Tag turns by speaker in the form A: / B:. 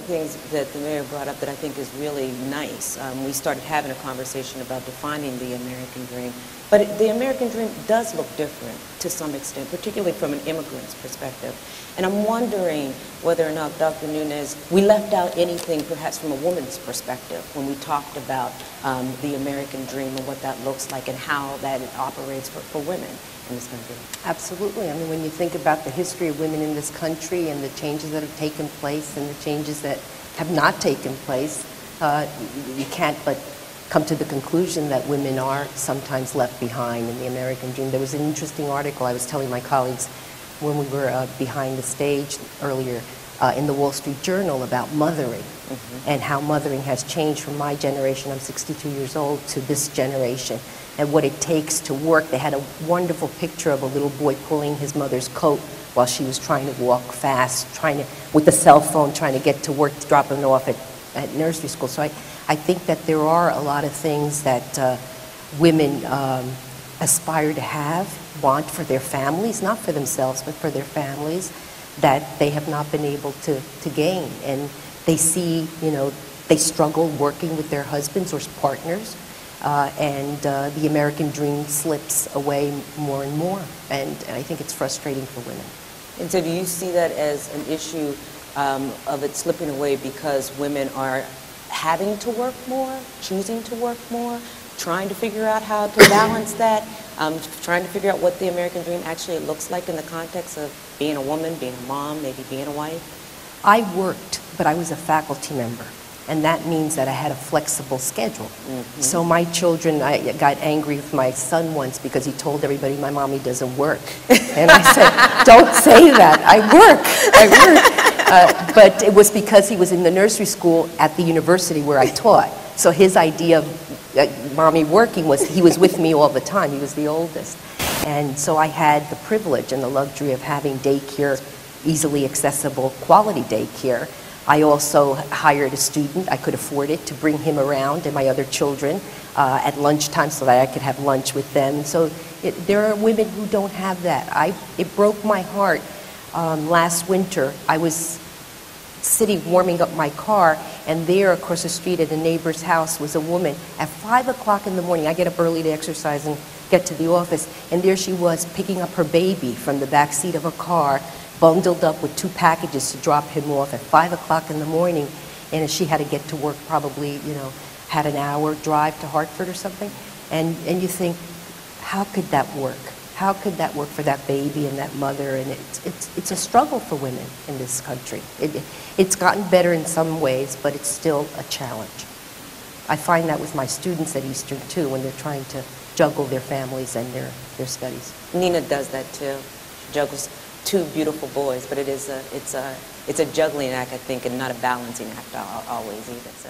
A: the things that the mayor brought up that I think is really nice. We started having a conversation about defining the American dream, but the American dream does look different to some extent, particularly from an immigrant's perspective. And I'm wondering whether or not, Dr. Nunez, we left out anything perhaps from a woman's perspective when we talked about the American dream and what that looks like and how that operates for women in this country.
B: Absolutely. I mean, when you think about the history of women in this country and the changes that have taken place and the changes that have not taken place, you can't but come to the conclusion that women are sometimes left behind in the American dream. There was an interesting article I was telling my colleagues when we were behind the stage earlier in the Wall Street Journal about mothering and how mothering has changed from my generation, I'm 62 years old, to this generation, and what it takes to work. They had a wonderful picture of a little boy pulling his mother's coat while she was trying to walk fast, with the cell phone, trying to get to work, dropping it off at nursery school. So I think that there are a lot of things that women aspire to have, want for their families, not for themselves, but for their families, that they have not been able to gain. And they see, they struggle working with their husbands or partners, and the American dream slips away more and more. And I think it's frustrating for women.
A: And so do you see that as an issue of it slipping away because women are having to work more, choosing to work more, trying to figure out how to balance that, trying to figure out what the American dream actually looks like in the context of being a woman, being a mom, maybe being a wife?
B: I worked, but I was a faculty member, and that means that I had a flexible schedule. So my children, I got angry with my son once because he told everybody my mommy doesn't work. And I said, don't say that, I work. But it was because he was in the nursery school at the university where I taught. So his idea of mommy working was he was with me all the time. He was the oldest. And so I had the privilege and the luxury of having daycare, easily accessible, quality daycare. I also hired a student, I could afford it, to bring him around and my other children at lunchtime so that I could have lunch with them. So there are women who don't have that. It broke my heart. Last winter, I was sitting warming up my car, and there across the street at a neighbor's house was a woman at 5 o'clock in the morning. I get up early to exercise and get to the office, and there she was picking up her baby from the back seat of a car, bundled up with 2 packages to drop him off at 5 o'clock in the morning. And she had to get to work probably, had an hour drive to Hartford or something. And you think, how could that work? How could that work for that baby and that mother? And it's a struggle for women in this country. It's gotten better in some ways, but it's still a challenge. I find that with my students at Eastern too, when they're trying to juggle their families and their studies.
A: Nina does that too. She juggles 2 beautiful boys, but it's a juggling act, I think, and not a balancing act always either. So.